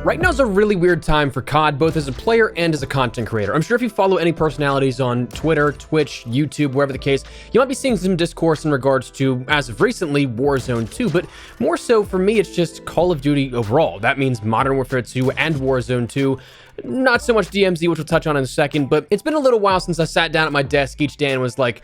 Right now is a really weird time for COD, both as a player and as a content creator. I'm sure if you follow any personalities on Twitter, Twitch, YouTube, wherever the case, you might be seeing some discourse in regards to, as of recently, Warzone 2, but more so for me, it's just Call of Duty overall. That means Modern Warfare 2 and Warzone 2. Not so much DMZ, which we'll touch on in a second, but it's been a little while since I sat down at my desk each day and was like,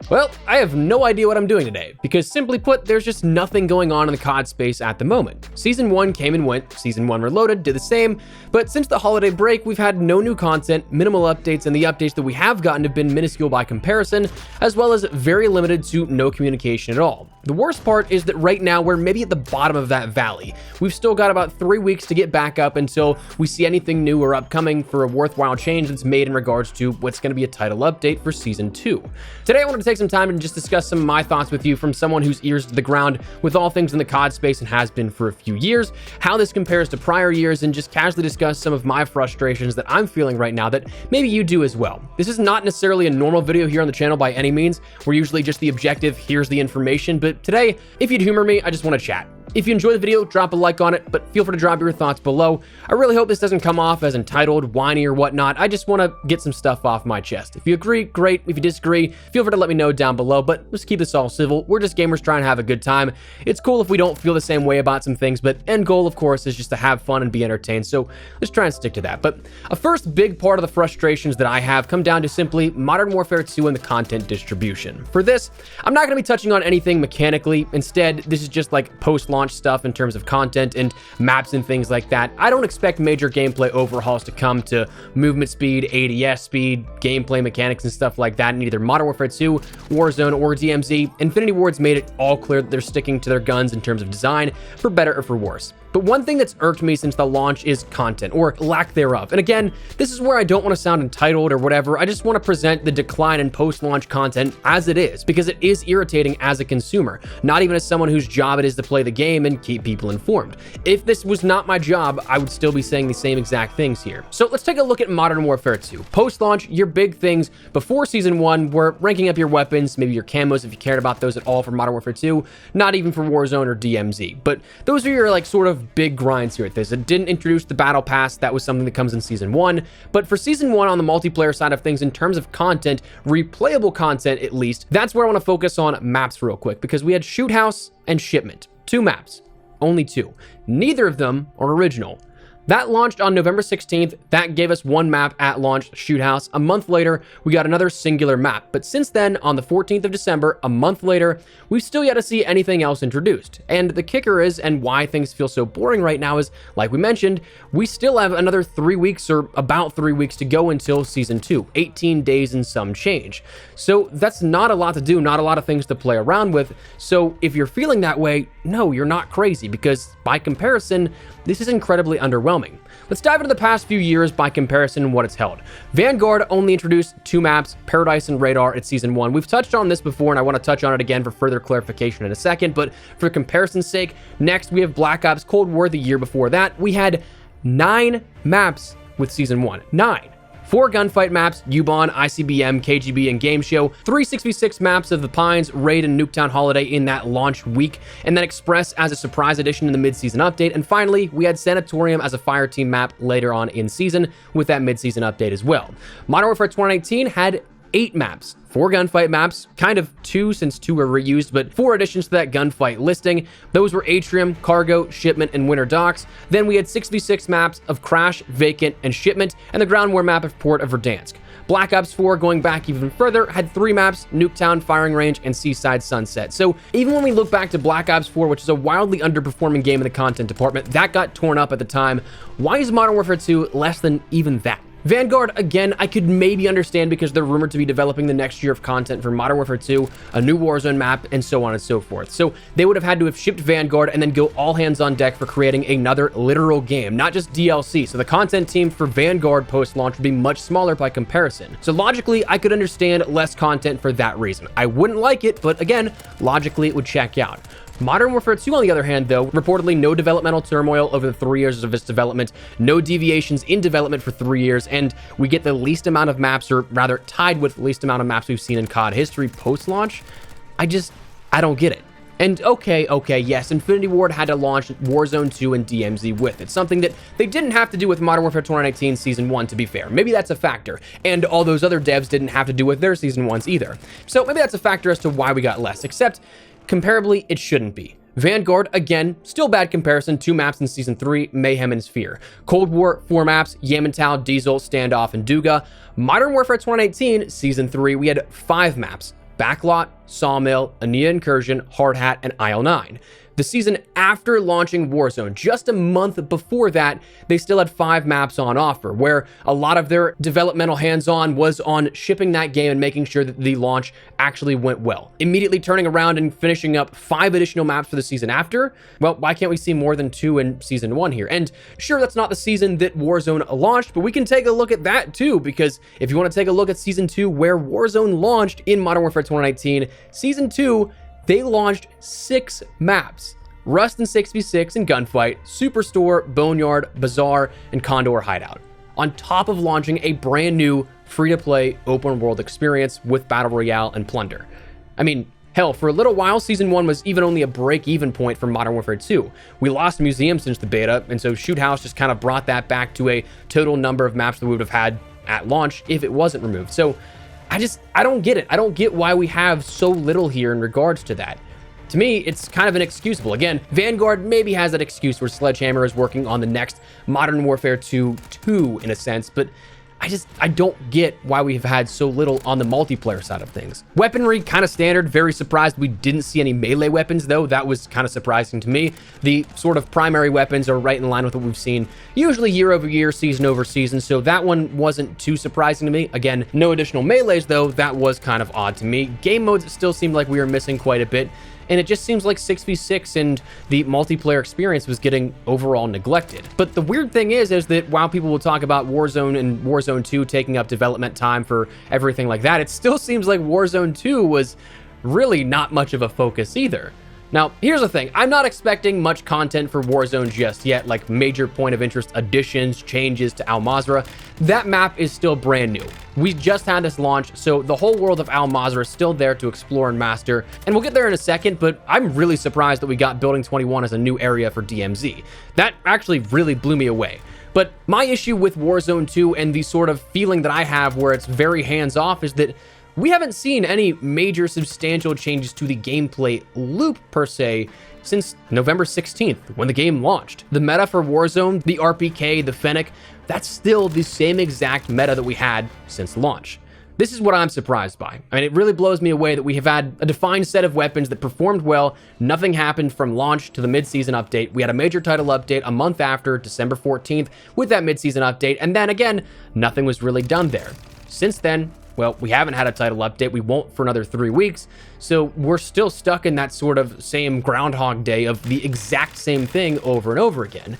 well, I have no idea what I'm doing today, because simply put, there's just nothing going on in the COD space at the moment. Season 1 came and went, Season 1 Reloaded did the same, but since the holiday break, we've had no new content, minimal updates, and the updates that we have gotten have been minuscule by comparison, as well as very limited to no communication at all. The worst part is that right now, we're maybe at the bottom of that valley. We've still got about 3 weeks to get back up until we see anything new or upcoming for a worthwhile change that's made in regards to what's going to be a title update for Season 2. Today, I wanted to take some time and just discuss some of my thoughts with you from someone whose ears to the ground with all things in the COD space and has been for a few years, how this compares to prior years, and just casually discuss some of my frustrations that I'm feeling right now that maybe you do as well. This is not necessarily a normal video here on the channel by any means. We're usually just the objective, here's the information, but today, if you'd humor me, I just want to chat. If you enjoy the video, drop a like on it, but feel free to drop your thoughts below. I really hope this doesn't come off as entitled, whiny, or whatnot. I just want to get some stuff off my chest. If you agree, great. If you disagree, feel free to let me know down below, but let's keep this all civil. We're just gamers trying to have a good time. It's cool if we don't feel the same way about some things, but end goal, of course, is just to have fun and be entertained, so let's try and stick to that. But a first big part of the frustrations that I have come down to simply Modern Warfare 2 and the content distribution. For this, I'm not going to be touching on anything mechanically. Instead, this is just like post-launch stuff in terms of content and maps and things like that. I don't expect major gameplay overhauls to come to movement speed, ADS speed, gameplay mechanics, and stuff like that in either Modern Warfare 2, Warzone, or DMZ. Infinity Ward's made it all clear that they're sticking to their guns in terms of design, for better or for worse. But one thing that's irked me since the launch is content, or lack thereof. And again, this is where I don't want to sound entitled or whatever. I just want to present the decline in post-launch content as it is, because it is irritating as a consumer, not even as someone whose job it is to play the game and keep people informed. If this was not my job, I would still be saying the same exact things here. So let's take a look at Modern Warfare 2. Post-launch, your big things before Season 1 were ranking up your weapons, maybe your camos if you cared about those at all for Modern Warfare 2, not even for Warzone or DMZ. But those are your like sort of big grinds here at this. It didn't introduce the battle pass. That was something that comes in Season 1. But for Season 1 on the multiplayer side of things, in terms of content, replayable content at least, that's where I want to focus on maps real quick, because we had Shoot House and Shipment. 2 maps. Only 2. Neither of them are original. That launched on November 16th. That gave us 1 map at launch, Shoot House. A month later, we got another singular map. But since then, on the 14th of December, a month later, we've still yet to see anything else introduced. And the kicker is, and why things feel so boring right now is, like we mentioned, we still have another 3 weeks or about 3 weeks to go until Season 2. 18 days and some change. So that's not a lot to do, not a lot of things to play around with. So if you're feeling that way, no, you're not crazy, because by comparison, this is incredibly underwhelming. Let's dive into the past few years by comparison and what it's held. Vanguard only introduced 2 maps, Paradise and Radar, at Season 1. We've touched on this before, and I want to touch on it again for further clarification in a second, but for comparison's sake, next we have Black Ops Cold War. The year before that, we had 9 maps with Season 1. 9. 4 gunfight maps, U-Bahn, ICBM, KGB, and Game Show, 3 6v6 maps of the Pines, Raid, and Nuketown Holiday in that launch week, and then Express as a surprise addition in the mid-season update, and finally, we had Sanatorium as a Fireteam map later on in season with that mid-season update as well. Modern Warfare 2018 had 8 maps. 4 gunfight maps, kind of 2 since 2 were reused, but 4 additions to that gunfight listing. Those were Atrium, Cargo, Shipment, and Winter Docks. Then we had 6v6 maps of Crash, Vacant, and Shipment, and the ground war map of Port of Verdansk. Black Ops 4, going back even further, had 3 maps, Nuketown, Firing Range, and Seaside Sunset. So even when we look back to Black Ops 4, which is a wildly underperforming game in the content department, that got torn up at the time. Why is Modern Warfare 2 less than even that? Vanguard, again, I could maybe understand because they're rumored to be developing the next year of content for Modern Warfare 2, a new Warzone map, and so on and so forth. So they would have had to have shipped Vanguard and then go all hands on deck for creating another literal game, not just DLC. So the content team for Vanguard post-launch would be much smaller by comparison. So logically, I could understand less content for that reason. I wouldn't like it, but again, logically, it would check out. Modern Warfare 2, on the other hand, though, reportedly no developmental turmoil over the 3 years of its development, no deviations in development for 3 years, and we get the least amount of maps, or rather tied with the least amount of maps we've seen in COD history post-launch. I don't get it. And okay, yes, Infinity Ward had to launch Warzone 2 and DMZ with it, something that they didn't have to do with Modern Warfare 2019 Season 1, to be fair. Maybe that's a factor, and all those other devs didn't have to do with their Season 1s either. So maybe that's a factor as to why we got less, except comparably, it shouldn't be. Vanguard, again, still bad comparison, 2 maps in Season 3, Mayhem and Sphere. Cold War, 4 maps, Yamantau, Diesel, Standoff, and Duga. Modern Warfare 2018, Season 3, we had 5 maps. Backlot, Sawmill, Ania Incursion, Hard Hat, and Isle 9. The season after launching Warzone, just a month before that, they still had 5 maps on offer, where a lot of their developmental hands-on was on shipping that game and making sure that the launch actually went well. Immediately turning around and finishing up 5 additional maps for the season after, well, why can't we see more than 2 in Season 1 here? And sure, that's not the season that Warzone launched, but we can take a look at that too, because if you want to take a look at Season 2, where Warzone launched in Modern Warfare 2019, Season 2, they launched 6 maps. Rust and 6v6 and Gunfight, Superstore, Boneyard, Bazaar, and Condor Hideout. On top of launching a brand new free-to-play open world experience with Battle Royale and Plunder. I mean, hell, for a little while, Season 1 was even only a break-even point for Modern Warfare 2. We lost Museum since the beta, and so Shoot House just kind of brought that back to a total number of maps that we would have had at launch if it wasn't removed. So I don't get it. I don't get why we have so little here in regards to that. To me, it's kind of inexcusable. Again, Vanguard maybe has that excuse where Sledgehammer is working on the next Modern Warfare 2 in a sense, but I don't get why we've had so little on the multiplayer side of things. Weaponry, kind of standard. Very surprised we didn't see any melee weapons, though. That was kind of surprising to me. The sort of primary weapons are right in line with what we've seen, usually year over year, season over season, so that one wasn't too surprising to me. Again, no additional melees, though. That was kind of odd to me. Game modes still seemed like we were missing quite a bit, and it just seems like 6v6 and the multiplayer experience was getting overall neglected. But the weird thing is that while people will talk about Warzone and Warzone 2 taking up development time for everything like that, it still seems like Warzone 2 was really not much of a focus either. Now, here's the thing. I'm not expecting much content for Warzone just yet, like major point of interest additions, changes to Al Mazrah. That map is still brand new. We just had this launch, so the whole world of Al Mazrah is still there to explore and master, and we'll get there in a second, but I'm really surprised that we got Building 21 as a new area for DMZ. That actually really blew me away. But my issue with Warzone 2 and the sort of feeling that I have where it's very hands-off is that we haven't seen any major substantial changes to the gameplay loop per se since November 16th when the game launched. The meta for Warzone, the RPK, the Fennec, that's still the same exact meta that we had since launch. This is what I'm surprised by. I mean, it really blows me away that we have had a defined set of weapons that performed well. Nothing happened from launch to the mid-season update. We had a major title update a month after, December 14th, with that mid-season update, and then again, nothing was really done there. Since then, well, we haven't had a title update. We won't for another 3 weeks. So we're still stuck in that sort of same Groundhog Day of the exact same thing over and over again.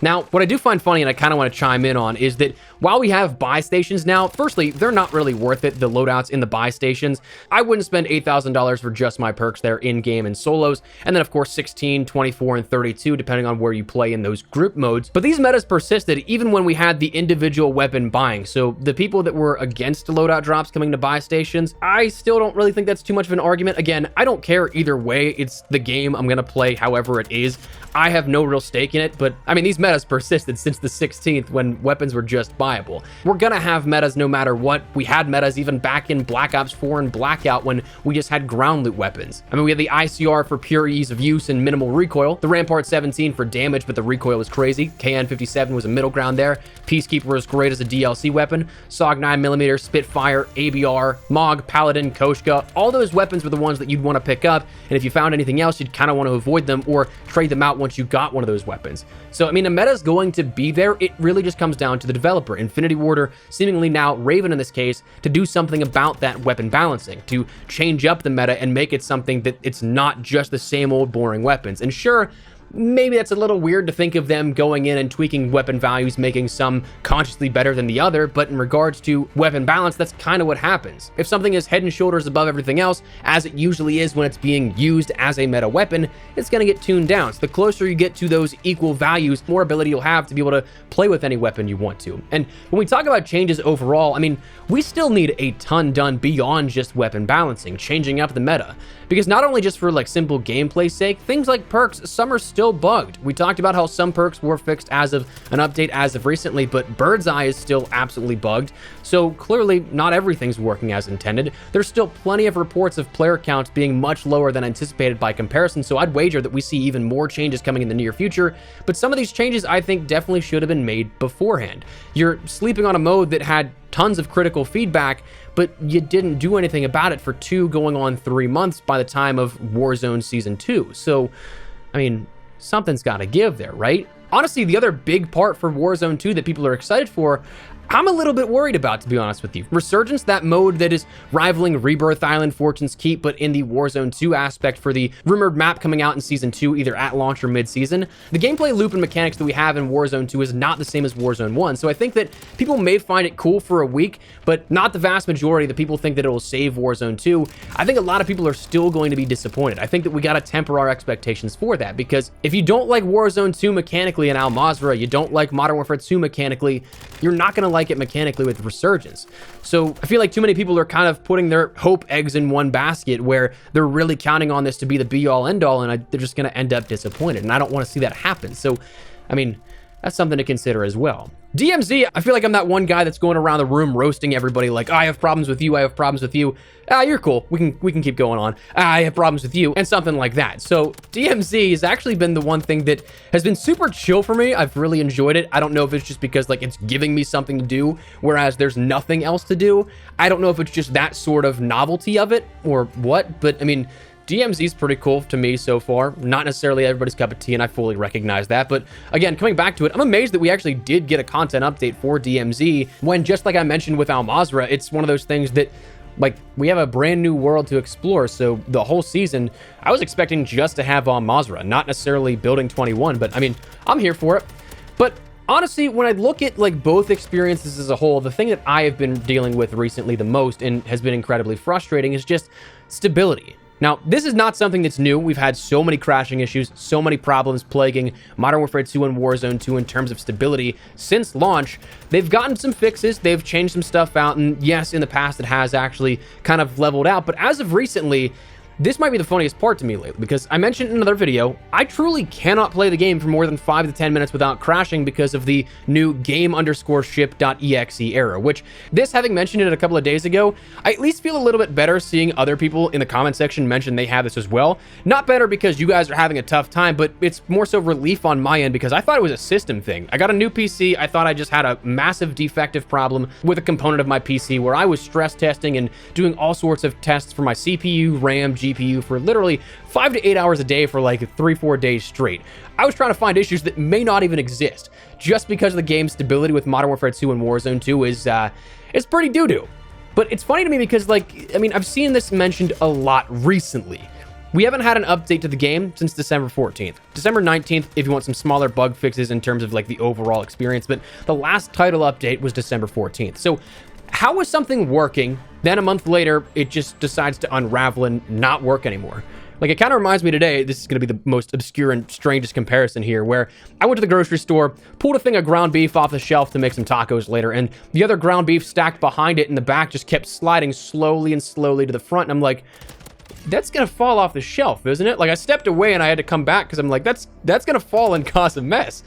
Now, what I do find funny, and I kind of want to chime in on, is that while we have buy stations now, firstly, they're not really worth it, the loadouts in the buy stations. I wouldn't spend $8,000 for just my perks there in-game and solos, and then of course 16, 24, and 32, depending on where you play in those group modes. But these metas persisted even when we had the individual weapon buying, so the people that were against loadout drops coming to buy stations, I still don't really think that's too much of an argument. Again, I don't care either way. It's the game. I'm going to play however it is. I have no real stake in it, but I mean, these metas persisted since the 16th when weapons were just buyable. We're gonna have metas no matter what. We had metas even back in Black Ops 4 and Blackout when we just had ground loot weapons. I mean, we had the ICR for pure ease of use and minimal recoil, the Rampart 17 for damage, but the recoil was crazy. KN57 was a middle ground there. Peacekeeper was great as a DLC weapon. SOG 9mm, Spitfire, ABR, MOG, Paladin, Koshka, all those weapons were the ones that you'd want to pick up, and if you found anything else, you'd kind of want to avoid them or trade them out once you got one of those weapons. So, I mean, a meta is going to be there. It really just comes down to the developer, Infinity Ward, or seemingly now Raven in this case, to do something about that weapon balancing, to change up the meta and make it something that it's not just the same old boring weapons. And sure, maybe that's a little weird to think of them going in and tweaking weapon values, making some consciously better than the other, but in regards to weapon balance, that's kind of what happens. If something is head and shoulders above everything else, as it usually is when it's being used as a meta weapon, it's going to get tuned down. So the closer you get to those equal values, more ability you'll have to be able to play with any weapon you want to. And when we talk about changes overall, I mean, we still need a ton done beyond just weapon balancing, changing up the meta. Because not only just for like simple gameplay sake, things like perks, some are still bugged. We talked about how some perks were fixed as of an update as of recently, but Bird's Eye is still absolutely bugged. So clearly not everything's working as intended. There's still plenty of reports of player counts being much lower than anticipated by comparison, so I'd wager that we see even more changes coming in the near future. But some of these changes I think definitely should have been made beforehand. You're sleeping on a mode that had tons of critical feedback, but you didn't do anything about it for 2 going on 3 months by the time of Warzone Season 2. So, I mean, something's got to give there, right? Honestly, the other big part for Warzone 2 that people are excited for, I'm a little bit worried about, to be honest with you. Resurgence, that mode that is rivaling Rebirth Island, Fortune's Keep, but in the Warzone 2 aspect for the rumored map coming out in Season 2, either at launch or mid-season. The gameplay loop and mechanics that we have in Warzone 2 is not the same as Warzone 1, so I think that people may find it cool for a week, but not the vast majority. The people think that it will save Warzone 2. I think a lot of people are still going to be disappointed. I think that we got to temper our expectations for that, because if you don't like Warzone 2 mechanically in Al Mazrah, you don't like Modern Warfare 2 mechanically, you're not going to like it mechanically with Resurgence. So I feel like too many people are kind of putting their hope eggs in one basket where they're really counting on this to be the be-all end-all, and they're just going to end up disappointed, and I don't want to see that happen. So, I mean, that's something to consider as well. DMZ, I feel like I'm that one guy that's going around the room roasting everybody like, I have problems with you, I have problems with you. You're cool, we can keep going on. I have problems with you, and something like that. So DMZ has actually been the one thing that has been super chill for me. I've really enjoyed it. I don't know if it's just because like it's giving me something to do, whereas there's nothing else to do. I don't know if it's just that sort of novelty of it or what, but I mean, DMZ is pretty cool to me so far. Not necessarily everybody's cup of tea, and I fully recognize that. But again, coming back to it, I'm amazed that we actually did get a content update for DMZ when, just like I mentioned with Al Mazrah, it's one of those things that, like, we have a brand new world to explore. So the whole season, I was expecting just to have Al Mazrah, not necessarily Building 21. But I mean, I'm here for it. But honestly, when I look at like both experiences as a whole, the thing that I have been dealing with recently the most and has been incredibly frustrating is just stability. Now, this is not something that's new. We've had so many crashing issues, so many problems plaguing Modern Warfare 2 and Warzone 2 in terms of stability since launch. They've gotten some fixes, they've changed some stuff out, and yes, in the past it has actually kind of leveled out, but as of recently, this might be the funniest part to me lately, because I mentioned in another video, I truly cannot play the game for more than 5 to 10 minutes without crashing because of the new game_ship.exe error, which this, having mentioned it a couple of days ago, I at least feel a little bit better seeing other people in the comment section mention they have this as well. Not better because you guys are having a tough time, but it's more so relief on my end because I thought it was a system thing. I got a new PC, I thought I just had a massive defective problem with a component of my PC where I was stress testing and doing all sorts of tests for my CPU, RAM, GPU for literally 5 to 8 hours a day for like 3-4 days straight. I was trying to find issues that may not even exist just because of the game's stability with Modern Warfare 2 and Warzone 2 is it's pretty doo-doo. But it's funny to me because, like, I mean, I've seen this mentioned a lot recently. We haven't had an update to the game since December 14th. December 19th, if you want some smaller bug fixes in terms of like the overall experience, but the last title update was December 14th. So how is something working, then a month later, it just decides to unravel and not work anymore? Like, it kind of reminds me today, this is going to be the most obscure and strangest comparison here, where I went to the grocery store, pulled a thing of ground beef off the shelf to make some tacos later, and the other ground beef stacked behind it in the back just kept sliding slowly and slowly to the front, and I'm like, that's going to fall off the shelf, isn't it? Like, I stepped away and I had to come back because I'm like, that's going to fall and cause a mess.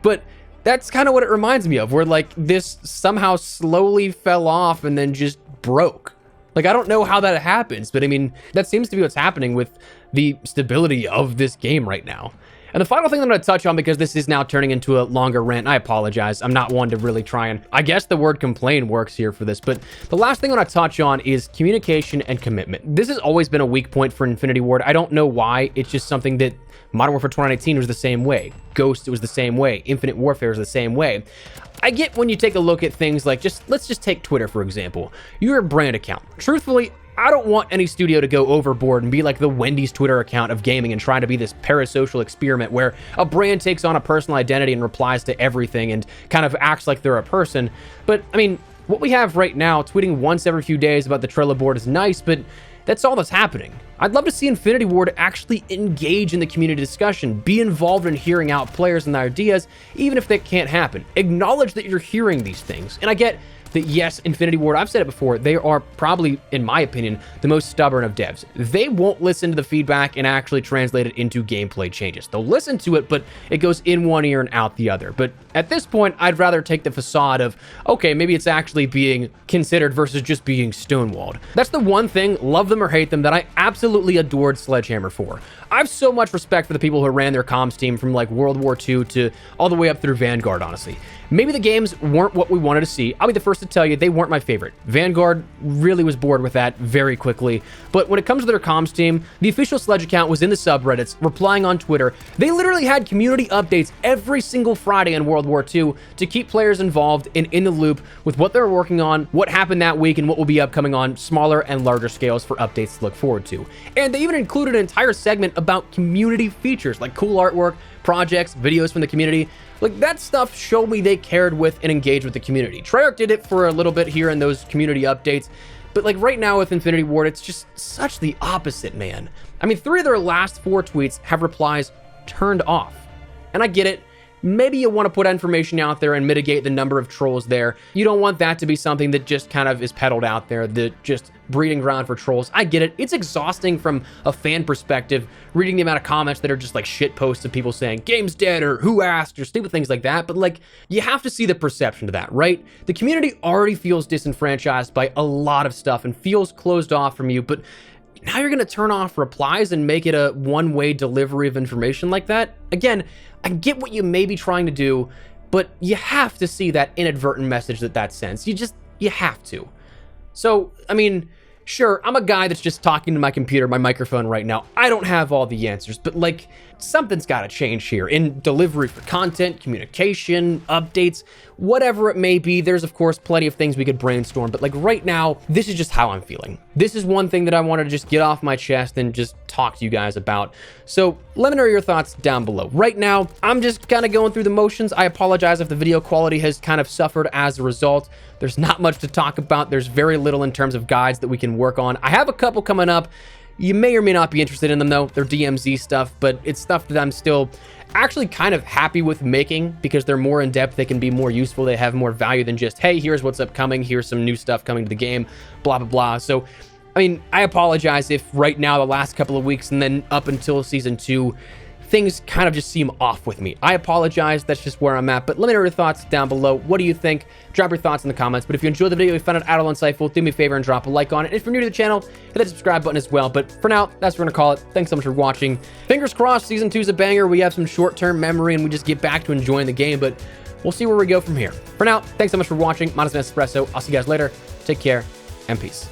But that's kind of what it reminds me of, where like this somehow slowly fell off and then just broke. Like, I don't know how that happens, but I mean, that seems to be what's happening with the stability of this game right now. And the final thing I'm going to touch on, because this is now turning into a longer rant, I apologize. I'm not one to really try and, I guess the word complain works here for this, but the last thing I want to touch on is communication and commitment. This has always been a weak point for Infinity Ward. I don't know why. It's just something that Modern Warfare 2019 was the same way. Ghost, it was the same way. Infinite Warfare was the same way. I get when you take a look at things like let's just take Twitter, for example. You're a brand account. Truthfully, I don't want any studio to go overboard and be like the Wendy's Twitter account of gaming and try to be this parasocial experiment where a brand takes on a personal identity and replies to everything and kind of acts like they're a person. But, I mean, what we have right now, tweeting once every few days about the Trello board is nice, but that's all that's happening. I'd love to see Infinity Ward actually engage in the community discussion, be involved in hearing out players and their ideas, even if that can't happen. Acknowledge that you're hearing these things. And I get that, yes, Infinity Ward, I've said it before, they are probably, in my opinion, the most stubborn of devs. They won't listen to the feedback and actually translate it into gameplay changes. They'll listen to it, but it goes in one ear and out the other. But at this point, I'd rather take the facade of, okay, maybe it's actually being considered versus just being stonewalled. That's the one thing, love them or hate them, that I absolutely adored Sledgehammer for. I have so much respect for the people who ran their comms team from like World War II to all the way up through Vanguard, honestly. Maybe the games weren't what we wanted to see. I'll be the first to tell you, they weren't my favorite. Vanguard really was bored with that very quickly. But when it comes to their comms team, the official Sledge account was in the subreddits, replying on Twitter. They literally had community updates every single Friday in World War II to keep players involved and in the loop with what they're working on, what happened that week, and what will be upcoming on smaller and larger scales for updates to look forward to. And they even included an entire segment about community features, like cool artwork, projects, videos from the community. Like, that stuff showed me they cared with and engaged with the community. Treyarch did it for a little bit here in those community updates, but like right now with Infinity Ward, it's just such the opposite, man. I mean, 3 of their last 4 tweets have replies turned off. And I get it. Maybe you want to put information out there and mitigate the number of trolls there. You don't want that to be something that just kind of is peddled out there, that just breeding ground for trolls. I get it. It's exhausting from a fan perspective, reading the amount of comments that are just like shit posts of people saying, game's dead, or who asked, or stupid things like that. But like, you have to see the perception to that, right? The community already feels disenfranchised by a lot of stuff and feels closed off from you, but now you're going to turn off replies and make it a one-way delivery of information like that? Again, I get what you may be trying to do, but you have to see that inadvertent message that sends. You have to. So, I mean, sure, I'm a guy that's just talking to my computer, my microphone right now. I don't have all the answers, but like, something's got to change here in delivery for content, communication, updates, whatever it may be. There's, of course, plenty of things we could brainstorm, but like right now, this is just how I'm feeling. This is one thing that I wanted to just get off my chest and just talk to you guys about. So let me know your thoughts down below. Right now, I'm just kind of going through the motions. I apologize if the video quality has kind of suffered as a result. There's not much to talk about. There's very little in terms of guides that we can work on. I have a couple coming up. You may or may not be interested in them though. They're DMZ stuff, but it's stuff that I'm still actually kind of happy with making because they're more in depth. They can be more useful. They have more value than just, hey, here's what's upcoming. Here's some new stuff coming to the game, blah, blah, blah. So, I mean, I apologize if right now, the last couple of weeks and then up until season 2, things kind of just seem off with me. I apologize. That's just where I'm at. But let me know your thoughts down below. What do you think? Drop your thoughts in the comments. But if you enjoyed the video, you found it at all insightful, do me a favor and drop a like on it. And if you're new to the channel, hit that subscribe button as well. But for now, that's what we're going to call it. Thanks so much for watching. Fingers crossed, season 2 is a banger. We have some short-term memory and we just get back to enjoying the game. But we'll see where we go from here. For now, thanks so much for watching. Minuscule Espresso. I'll see you guys later. Take care and peace.